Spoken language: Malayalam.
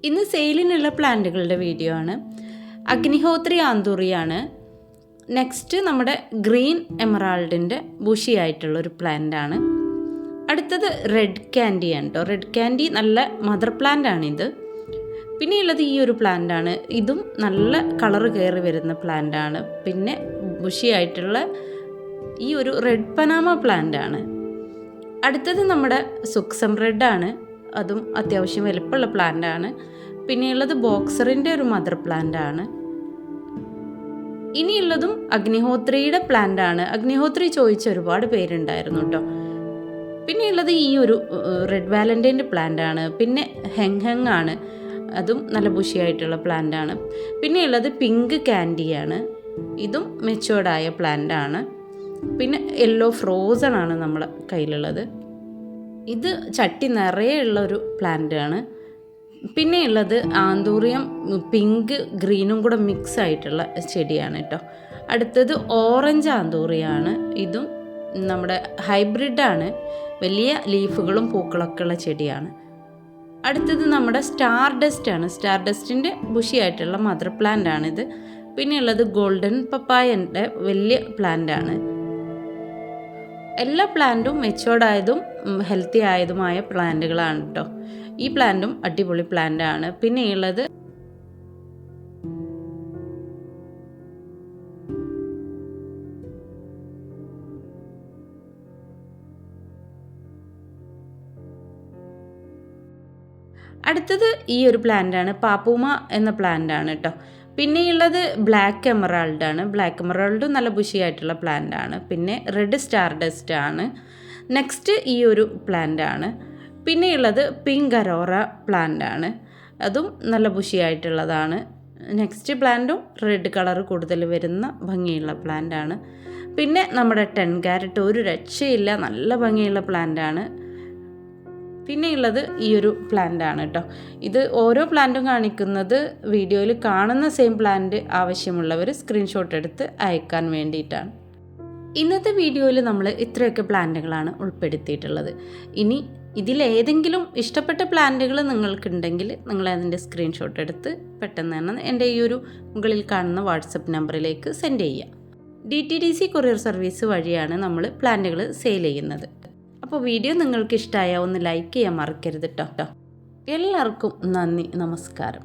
ഇന്ന് സെയിലിനുള്ള പ്ലാന്റുകളുടെ വീഡിയോ ആണ്. അഗ്നിഹോത്രി ആന്തൂറിയാണ്. നെക്സ്റ്റ് നമ്മുടെ ഗ്രീൻ എമറാൾഡിൻ്റെ ബുഷിയായിട്ടുള്ളൊരു പ്ലാന്റാണ്. അടുത്തത് റെഡ് ക്യാൻഡിയാണ് കേട്ടോ. റെഡ് ക്യാൻഡി നല്ല മദർ പ്ലാന്റാണിത്. പിന്നെയുള്ളത് ഈ ഒരു പ്ലാന്റാണ്. ഇതും നല്ല കളറ് കയറി വരുന്ന പ്ലാന്റാണ്. പിന്നെ ബുഷിയായിട്ടുള്ള ഈ ഒരു റെഡ് പനാമ പ്ലാന്റാണ്. അടുത്തത് നമ്മുടെ സുക്സം റെഡാണ്. അതും അത്യാവശ്യം വലുപ്പമുള്ള പ്ലാന്റാണ്. പിന്നെയുള്ളത് ബോക്സറിൻ്റെ ഒരു മദർ പ്ലാന്റാണ്. ഇനിയുള്ളതും അഗ്നിഹോത്രിയുടെ പ്ലാന്റാണ്. അഗ്നിഹോത്രി ചോദിച്ച ഒരുപാട് പേരുണ്ടായിരുന്നു കേട്ടോ. പിന്നെയുള്ളത് ഈ ഒരു റെഡ് വാലൻറ്റൈൻ്റെ പ്ലാന്റാണ്. പിന്നെ ഹെങ് ആണ്. അതും നല്ല ബുഷിയായിട്ടുള്ള പ്ലാന്റാണ്. പിന്നെയുള്ളത് പിങ്ക് ക്യാൻഡിയാണ്. ഇതും മെച്ചുവേർഡായ പ്ലാന്റാണ്. പിന്നെ യെല്ലോ ഫ്രോസൺ ആണ് നമ്മളെ കയ്യിലുള്ളത്. ഇത് ചട്ടി നിറയെ ഉള്ളൊരു പ്ലാന്റാണ്. പിന്നെയുള്ളത് ആന്തൂറിയം പിങ്ക് ഗ്രീനും കൂടെ മിക്സ് ആയിട്ടുള്ള ചെടിയാണ് കേട്ടോ. അടുത്തത് ഓറഞ്ച് ആന്തൂറിയാണ്. ഇതും നമ്മുടെ ഹൈബ്രിഡാണ്. വലിയ ലീഫുകളും പൂക്കളൊക്കെ ഉള്ള ചെടിയാണ്. അടുത്തത് നമ്മുടെ സ്റ്റാർ ഡസ്റ്റ് ആണ്. സ്റ്റാർ ഡസ്റ്റിൻ്റെ ബുഷിയായിട്ടുള്ള മദർ പ്ലാന്റ് ആണിത്. പിന്നെയുള്ളത് ഗോൾഡൻ പപ്പായൻ്റെ വലിയ പ്ലാന്റാണ്. എല്ലാ പ്ലാന്റും മെച്ചുവേർഡായതും ഹെൽത്തി ആയതുമായ പ്ലാന്റുകളാണ് കേട്ടോ. ഈ പ്ലാന്റും അടിപൊളി പ്ലാന്റാണ്. പിന്നെയുള്ളത് അടുത്തത് ഈ ഒരു പ്ലാന്റാണ്. പാപ്പൂമ എന്ന പ്ലാന്റാണ് കേട്ടോ. പിന്നെയുള്ളത് ബ്ലാക്ക് എമറാൾഡാണ്. ബ്ലാക്ക് എമറാൾഡും നല്ല ബുഷിയായിട്ടുള്ള പ്ലാന്റാണ്. പിന്നെ റെഡ് സ്റ്റാർ ഡസ്റ്റ് ആണ്. നെക്സ്റ്റ് ഈ ഒരു പ്ലാന്റാണ്. പിന്നെയുള്ളത് പിങ്ക് അരോറ പ്ലാന്റാണ്. അതും നല്ല ബുഷിയായിട്ടുള്ളതാണ്. നെക്സ്റ്റ് പ്ലാന്റും റെഡ് കളർ കൂടുതൽ വരുന്ന ഭംഗിയുള്ള പ്ലാന്റാണ്. പിന്നെ നമ്മുടെ 10 കാരറ്റ് ഒരു രക്ഷയില്ല, നല്ല ഭംഗിയുള്ള പ്ലാന്റാണ്. പിന്നെയുള്ളത് ഈ ഒരു പ്ലാന്റാണ് കേട്ടോ. ഇത് ഓരോ പ്ലാന്റും കാണിക്കുന്നത് വീഡിയോയിൽ കാണുന്ന സെയിം പ്ലാന്റ് ആവശ്യമുള്ളവർ സ്ക്രീൻഷോട്ട് എടുത്ത് അയക്കാൻ വേണ്ടിയിട്ടാണ്. ഇന്നത്തെ വീഡിയോയിൽ നമ്മൾ ഇത്രയൊക്കെ പ്ലാന്റുകളാണ് ഉൾപ്പെടുത്തിയിട്ടുള്ളത്. ഇനി ഇതിലേതെങ്കിലും ഇഷ്ടപ്പെട്ട പ്ലാന്റുകൾ നിങ്ങൾക്കുണ്ടെങ്കിൽ നിങ്ങൾ അതിൻ്റെ സ്ക്രീൻഷോട്ട് എടുത്ത് പെട്ടെന്ന് തന്നെ എൻ്റെ ഈ ഒരു മുകളിൽ കാണുന്ന വാട്സപ്പ് നമ്പറിലേക്ക് സെൻഡ് ചെയ്യുക. DTDC കൊറിയർ സർവീസ് വഴിയാണ് നമ്മൾ പ്ലാന്റുകൾ സെയിൽ ചെയ്യുന്നത്. അപ്പോൾ വീഡിയോ നിങ്ങൾക്ക് ഇഷ്ടമായ ഒന്ന് ലൈക്ക് ചെയ്യാൻ മറക്കരുത് കേട്ടോ. എല്ലാവർക്കും നന്ദി, നമസ്കാരം.